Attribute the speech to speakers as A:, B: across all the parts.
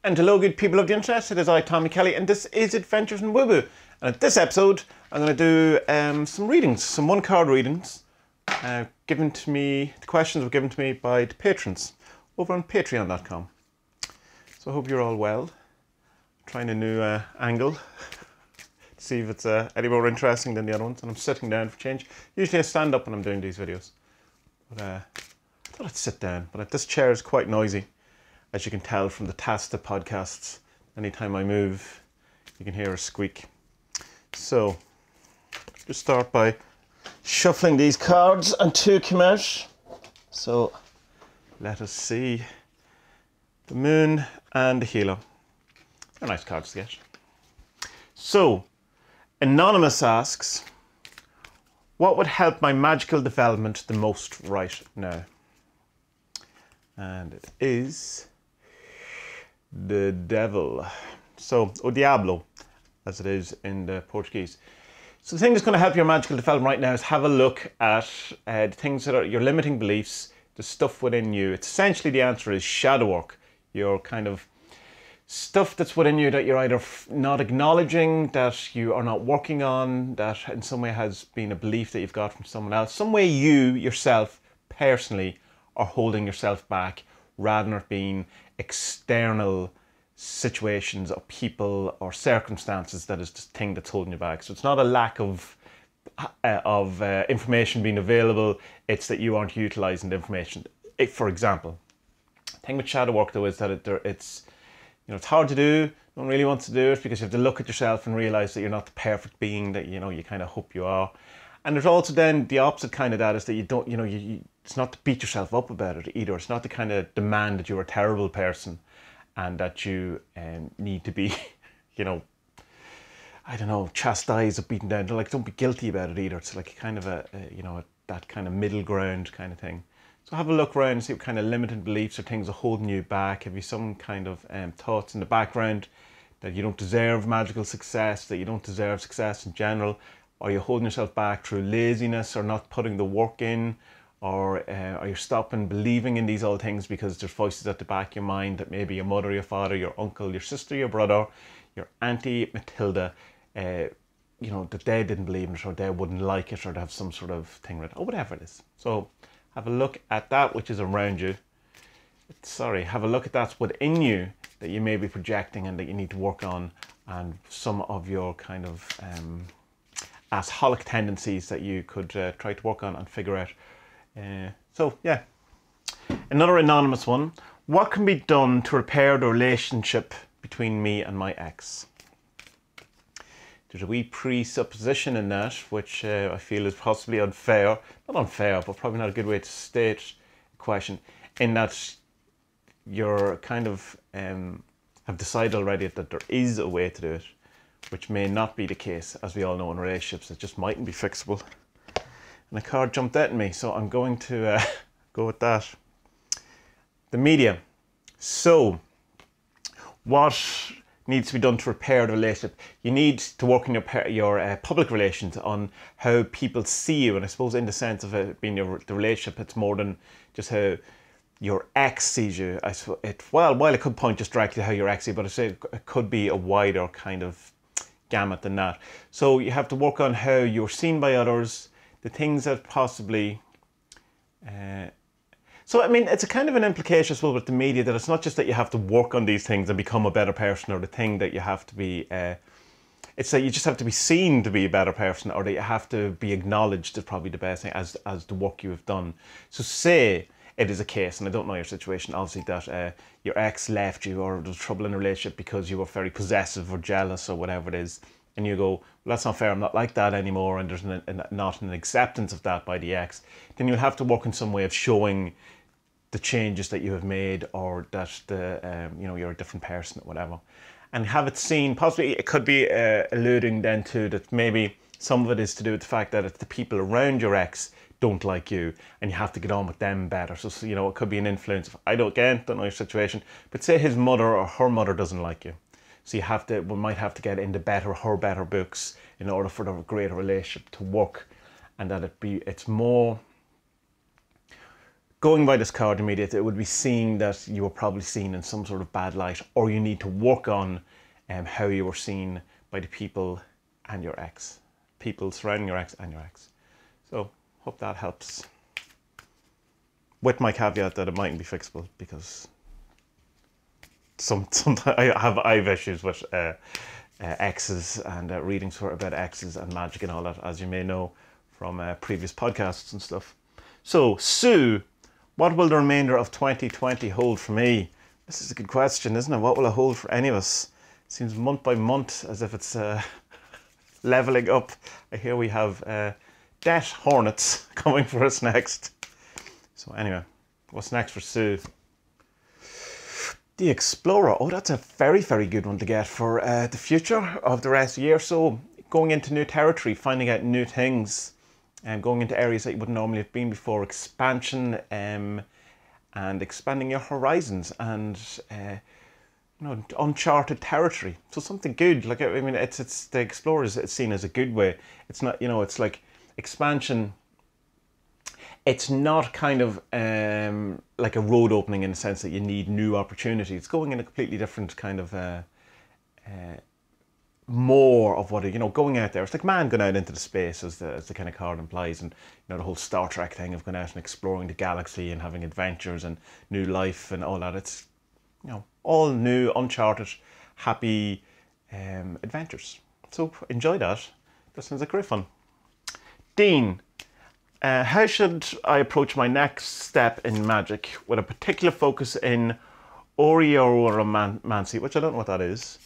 A: And hello good people of the internet, it is I, Tommy Kelly, and this is Adventures in Woo Woo. And at this episode, I'm going to do some readings, some one-card readings, given to me, the questions were given to me by the patrons over on patreon.com. So I hope you're all well. I'm trying a new angle to see if it's any more interesting than the other ones, and I'm sitting down for change. Usually I stand up when I'm doing these videos, but I thought I'd sit down, but this chair is quite noisy. As you can tell from the Tasta podcasts, anytime I move, you can hear a squeak. So, just start by shuffling these cards and two come out. So, let us see. The Moon and the Hilo. They're nice cards to get. So, Anonymous asks, what would help my magical development the most right now? And it is the Devil. So, O Diablo, as it is in the Portuguese. So the thing that's going to help your magical development right now is have a look at the things that are your limiting beliefs, the stuff within you. It's essentially the answer is shadow work. Your kind of stuff that's within you that you're either not acknowledging, that you are not working on, that in some way has been a belief that you've got from someone else. Some way you, yourself, personally, are holding yourself back rather than it being external situations or people or circumstances that is the thing that's holding you back. So it's not a lack of information being available, it's that you aren't utilising the information. For example, the thing with shadow work though is that it's hard to do. No one really wants to do it because you have to look at yourself and realise that you're not the perfect being that you kind of hope you are. And there's also then the opposite kind of that is that you don't, it's not to beat yourself up about it either. It's not to kind of demand that you're a terrible person and that you need to be, I don't know, chastised or beaten down. Like, don't be guilty about it either. It's like kind of that kind of middle ground kind of thing. So have a look around and see what kind of limited beliefs or things are holding you back. Have you some kind of thoughts in the background that you don't deserve magical success, that you don't deserve success in general? Are you holding yourself back through laziness or not putting the work in? Or are you stopping believing in these old things because there's voices at the back of your mind that maybe your mother, your father, your uncle, your sister, your brother, your auntie Matilda, that they didn't believe in it or they wouldn't like it or they have some sort of thing with it or whatever it is. So have a look at that which is around you. Have a look at that's within you that you may be projecting and that you need to work on, and some of your kind of alcoholic tendencies that you could try to work on and figure out. So yeah, another anonymous one. What can be done to repair the relationship between me and my ex? There's a wee presupposition in that, which I feel is possibly unfair. Not unfair, but probably not a good way to state the question, in that you're kind of have decided already that there is a way to do it, which may not be the case, as we all know in relationships. It just mightn't be fixable. And a card jumped out at me, so I'm going to go with that. The media. So, what needs to be done to repair the relationship? You need to work on your public relations, on how people see you. And I suppose in the sense of it being the relationship, it's more than just how your ex sees you. While it could point just directly to how your ex sees you, but I say it could be a wider kind of gamut than that. So you have to work on how you're seen by others, the things that possibly... So, I mean, it's a kind of an implication, I suppose, with the media, that it's not just that you have to work on these things and become a better person, or the thing that you have to be... it's that you just have to be seen to be a better person, or that you have to be acknowledged is probably the best thing, as the work you have done. So say it is a case, and I don't know your situation, obviously, that your ex left you or there was trouble in a relationship because you were very possessive or jealous or whatever it is. And you go, well, that's not fair, I'm not like that anymore, and there's not an acceptance of that by the ex, then you'll have to work in some way of showing the changes that you have made, or that you're a different person or whatever. And have it seen, possibly it could be alluding then to that maybe some of it is to do with the fact that it's the people around your ex don't like you and you have to get on with them better. So it could be an influence of, I don't know your situation, but say his mother or her mother doesn't like you. So we might have to get into her better books in order for the greater relationship to work, and that it's more going by this card immediately, it would be seeing that you were probably seen in some sort of bad light, or you need to work on how you were seen by the people and your ex. People surrounding your ex and your ex. So, hope that helps. With my caveat that it mightn't be fixable, because sometimes I have issues with exes and readings about exes and magic and all that, as you may know from previous podcasts and stuff. So, Sue, what will the remainder of 2020 hold for me? This is a good question, isn't it? What will it hold for any of us? It seems month by month as if it's leveling up. I hear we have debt hornets coming for us next. So anyway, what's next for Sue? The Explorer. Oh, that's a very, very good one to get for the future of the rest of the year. So going into new territory, finding out new things, and going into areas that you wouldn't normally have been before. Expansion and expanding your horizons and you know, uncharted territory. So something good. Like, I mean, it's the Explorer is seen as a good way. It's not, you know, it's like expansion. It's not kind of like a road opening in the sense that you need new opportunities. It's going in a completely different kind of more of what, you know, going out there. It's like man going out into the space, as the kind of card implies, and you know, the whole Star Trek thing of going out and exploring the galaxy and having adventures and new life and all that. It's, you know, all new, uncharted, happy adventures. So enjoy that. That sounds like great fun. Dean, how should I approach my next step in magic with a particular focus in Oneiriromancy, which I don't know what that is.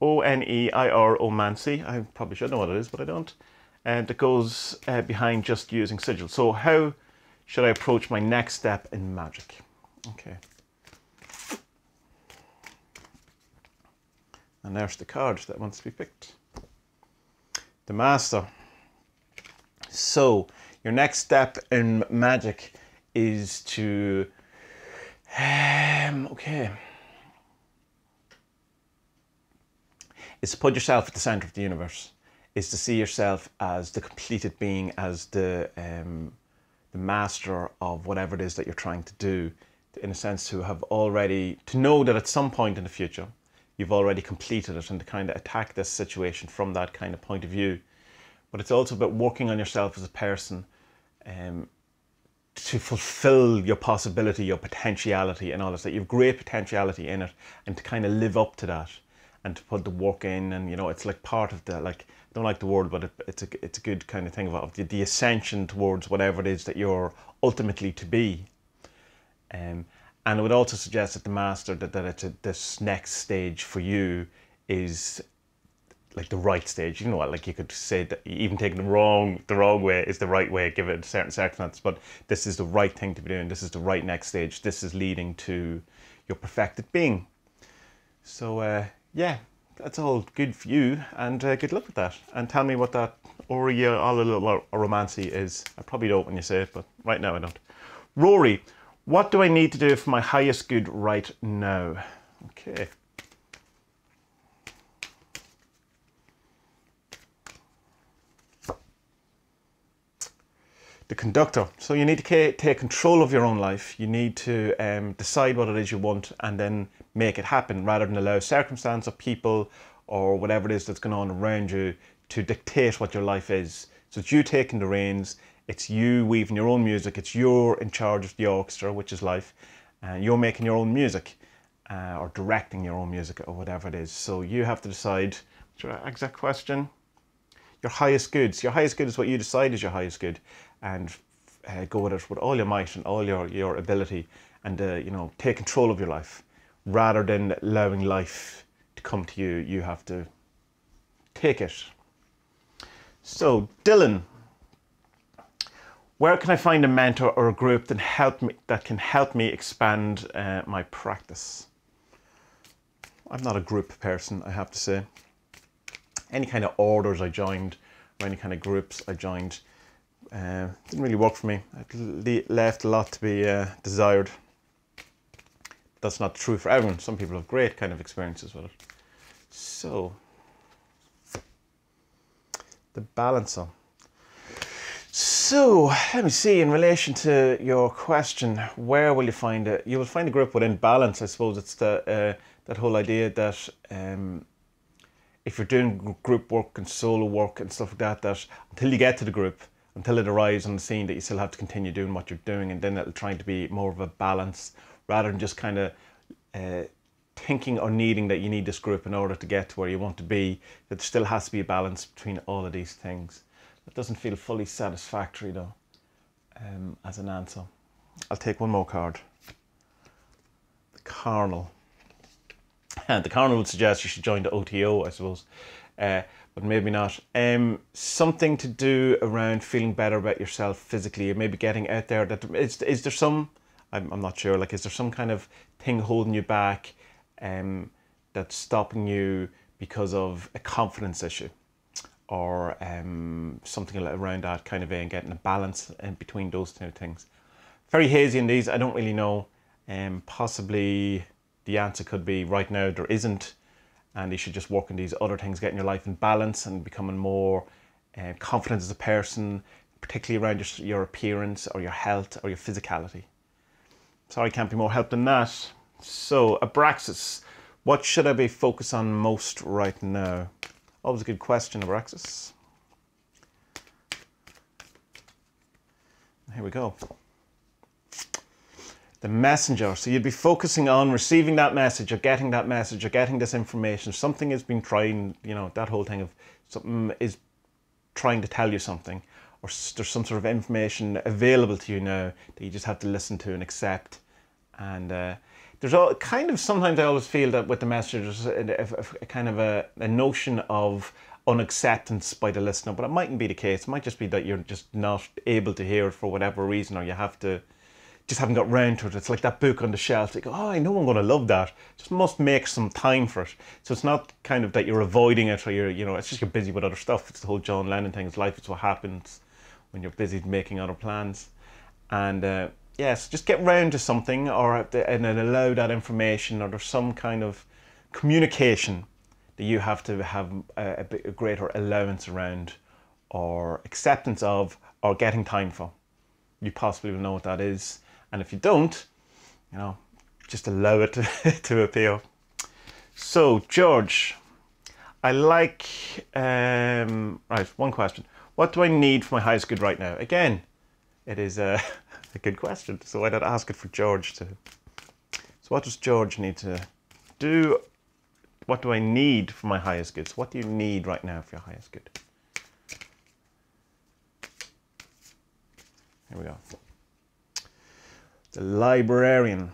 A: Oneiromancy. I probably should know what it is, but I don't. And that goes behind just using sigils. So how should I approach my next step in magic? Okay. And there's the card that wants to be picked. The Master. So your next step in magic is to is to put yourself at the center of the universe, is to see yourself as the completed being, as the master of whatever it is that you're trying to do, in a sense to know that at some point in the future, you've already completed it, and to kind of attack this situation from that kind of point of view. But it's also about working on yourself as a person to fulfill your possibility, your potentiality and all this, that you have great potentiality in it, and to kind of live up to that. And to put the work in, and you know, it's like part of the, like, I don't like the word, but it's a good kind of thing of the ascension towards whatever it is that you're ultimately to be. And I would also suggest that the Master, that this next stage for you is like the right stage. You know what? Like, you could say that even taking the wrong way is the right way, given certain circumstances. But this is the right thing to be doing. This is the right next stage. This is leading to your perfected being. So. Yeah, that's all good for you, and good luck with that. And tell me what that Oneiriromancy is. I probably don't when you say it, but right now I don't. Rory, what do I need to do for my highest good right now? Okay. The Conductor. So you need to take control of your own life. You need to decide what it is you want and then make it happen, rather than allow circumstance or people or whatever it is that's going on around you to dictate what your life is. So it's you taking the reins, it's you weaving your own music, it's you're in charge of the orchestra, which is life, and you're making your own music or directing your own music or whatever it is. So you have to decide, what's your exact question? Your highest good. So your highest good is what you decide is your highest good, and go with it with all your might and all your ability, and you know, take control of your life. Rather than allowing life to come to you, you have to take it. So, Dylan, where can I find a mentor or a group that can help me expand my practice? I'm not a group person, I have to say. Any kind of orders I joined, or any kind of groups I joined, didn't really work for me. It left a lot to be desired. That's not true for everyone. Some people have great kind of experiences with it. So, the Balancer. So, let me see, in relation to your question, where will you find it? You will find a group within balance. I suppose it's that whole idea that if you're doing group work and solo work and stuff like that, that until you get to the group, until it arrives on the scene, that you still have to continue doing what you're doing, and then it'll try to be more of a balance rather than just kind of thinking or needing that you need this group in order to get to where you want to be. That there still has to be a balance between all of these things. That doesn't feel fully satisfactory though, as an answer. I'll take one more card. The Carnal. And the Carnal would suggest you should join the OTO, I suppose, but maybe not. Something to do around feeling better about yourself physically, or maybe getting out there. That is there some? I'm not sure. Like, is there some kind of thing holding you back, that's stopping you because of a confidence issue? Or something around that kind of vein, getting a balance in between those two things. Very hazy in these, I don't really know. Possibly the answer could be right now there isn't, and you should just work on these other things, getting your life in balance and becoming more confident as a person, particularly around your appearance or your health or your physicality. Sorry, I can't be more help than that. So, Abraxas, what should I be focused on most right now? Always a good question, Abraxas. Here we go. The messenger. So you'd be focusing on receiving that message, or getting that message, or getting this information. Something has been trying, you know, that whole thing of something is trying to tell you something, or there's some sort of information available to you now that you just have to listen to and accept. And there's all kind of, sometimes I always feel that with the message, there's a kind of a notion of unacceptance by the listener, but it mightn't be the case. It might just be that you're just not able to hear it for whatever reason, or you have to, just haven't got round to it. It's like that book on the shelf. You go, oh, I know I'm going to love that. Just must make some time for it. So it's not kind of that you're avoiding it, or you're, you know, it's just you're busy with other stuff. It's the whole John Lennon thing. It's life, it's what happens when you're busy making other plans. And yes, just get round to something, and allow that information, or there's some kind of communication that you have to have a greater allowance around, or acceptance of, or getting time for. You possibly will know what that is. And if you don't, you know, just allow it to appear. So, George, I like, right, one question. What do I need for my highest good right now? Again, it is a good question, so why not ask it for George too? So what does George need to do? What do I need for my highest good? So what do you need right now for your highest good? Here we go. The Librarian.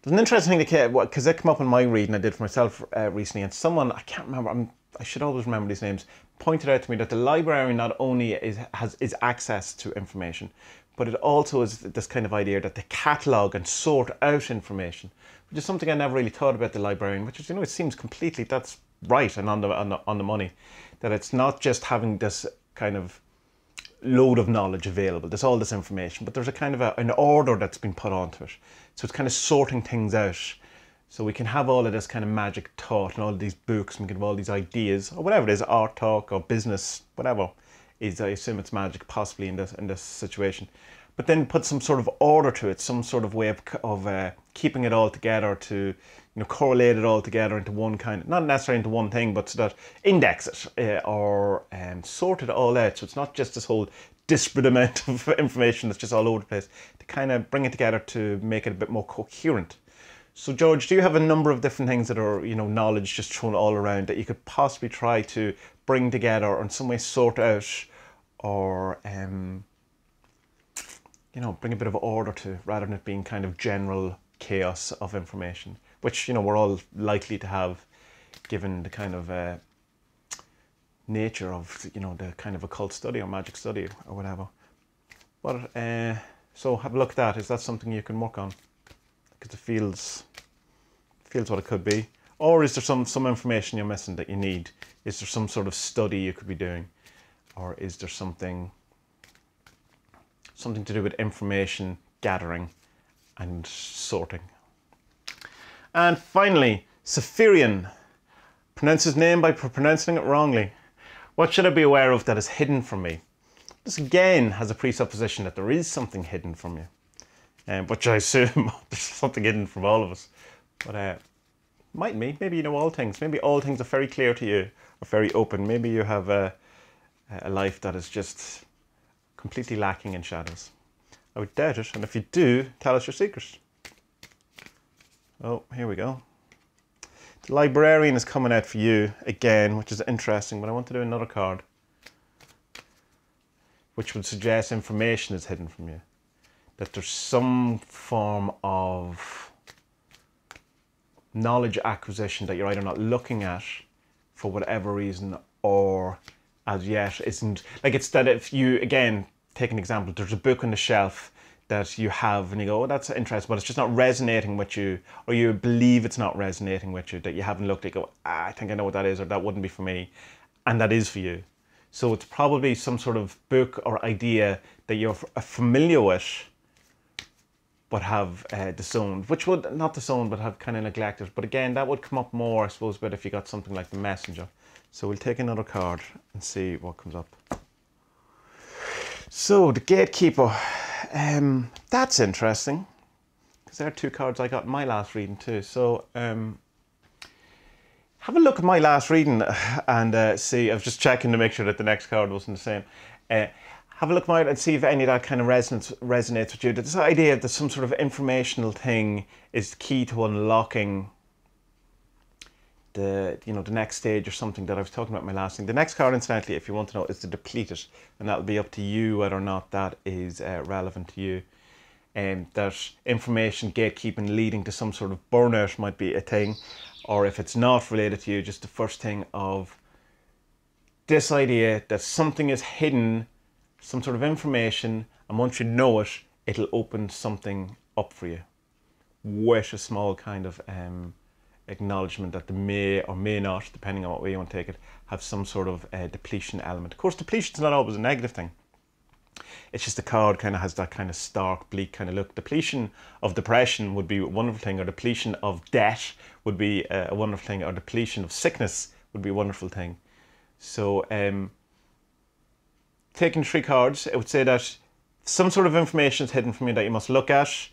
A: There's an interesting thing, because that came up in my reading I did for myself recently, and someone, I can't remember, I should always remember these names, pointed out to me that the librarian not only is access to information, but it also is this kind of idea that they catalogue and sort out information, which is something I never really thought about the librarian, which is, you know, it seems completely, that's right and on the money, that it's not just having this kind of load of knowledge available, there's all this information, but there's a kind of an order that's been put onto it. So it's kind of sorting things out. So we can have all of this kind of magic thought and all of these books, and we can have all these ideas, or whatever it is, art talk or business, whatever is, I assume it's magic possibly in this situation. But then put some sort of order to it, some sort of way of keeping it all together, to, you know, correlate it all together into one kind of, not necessarily into one thing, but so that index it or sort it all out. So it's not just this whole disparate amount of information that's just all over the place, to kind of bring it together to make it a bit more coherent. So George, do you have a number of different things that are, you know, knowledge just thrown all around that you could possibly try to bring together, or in some way sort out, or you know, bring a bit of order to, rather than it being kind of general chaos of information, which, you know, we're all likely to have, given the kind of nature of, you know, the kind of occult study or magic study or whatever. But so have a look at that. Is that something you can work on? Because it feels what it could be. Or is there some information you're missing that you need? Is there some sort of study you could be doing? Or is there something to do with information gathering and sorting? And finally, Sepherion. Pronounce his name by pronouncing it wrongly. What should I be aware of that is hidden from me? This again has a presupposition that there is something hidden from you, which I assume there's something hidden from all of us. But mightn't be. Maybe you know all things. Maybe all things are very clear to you, or very open. Maybe you have a life that is just completely lacking in shadows. I would doubt it, and if you do, tell us your secret. Oh, here we go. The Librarian is coming out for you again, which is interesting, but I want to do another card, which would suggest information is hidden from you. That there's some form of knowledge acquisition that you're either not looking at for whatever reason, or as yet isn't. Like, it's that if you, again, take an example, there's a book on the shelf that you have and you go, oh, that's interesting, but it's just not resonating with you, or you believe it's not resonating with you, that you haven't looked at it, go, I think I know what that is, or that wouldn't be for me, and that is for you. So it's probably some sort of book or idea that you're familiar with, but have disowned, which would, not disowned, but have kind of neglected. But again, that would come up more, I suppose, but if you got something like The Messenger. So we'll take another card and see what comes up. So, the Gatekeeper. That's interesting, because there are two cards I got in my last reading too. So, have a look at my last reading and see. I was just checking to make sure that the next card wasn't the same. Have a look at mine and see if any of that kind of resonates with you. This idea that some sort of informational thing is key to unlocking the next stage or something that I was talking about in my last thing. The next card, incidentally, if you want to know, is the Depleted, and that'll be up to you whether or not that is relevant to you. That information gatekeeping leading to some sort of burnout might be a thing, or if it's not related to you, just the first thing of this idea that something is hidden, some sort of information, and once you know it, it'll open something up for you with a small kind of acknowledgement that they may or may not, depending on what way you want to take it, have some sort of depletion element. Of course, depletion is not always a negative thing. It's just the card kind of has that kind of stark, bleak kind of look. Depletion of depression would be a wonderful thing, or depletion of debt would be a wonderful thing, or depletion of sickness would be a wonderful thing. So, taking three cards, it would say that some sort of information is hidden from you that you must look at.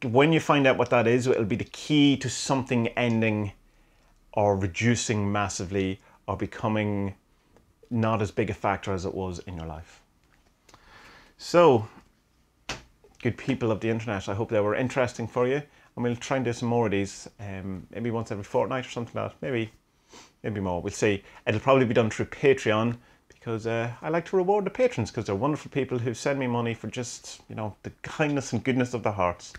A: When you find out what that is, it'll be the key to something ending or reducing massively, or becoming not as big a factor as it was in your life. So, good people of the internet, I hope they were interesting for you, and we'll try and do some more of these, maybe once every fortnight or something like that, maybe more, we'll see. It'll probably be done through Patreon, because I like to reward the patrons, because they're wonderful people who send me money for just, the kindness and goodness of their hearts.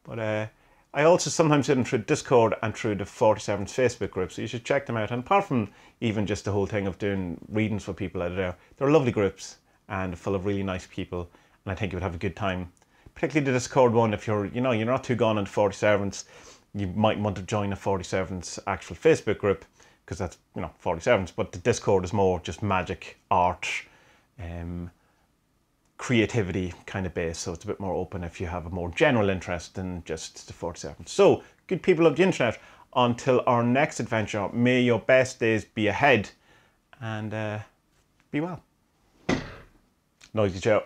A: But I also sometimes do them through Discord and through the 47's Facebook group, so you should check them out. And apart from even just the whole thing of doing readings for people out there, they're lovely groups and full of really nice people, and I think you would have a good time. Particularly the Discord one, if you're not too gone on 47's, you might want to join a 47's actual Facebook group, because that's 47's, but the Discord is more just magic, art, creativity kind of base, so it's a bit more open if you have a more general interest than just the 47's. So, good people of the internet, until our next adventure, may your best days be ahead, and be well. Noisy Joe.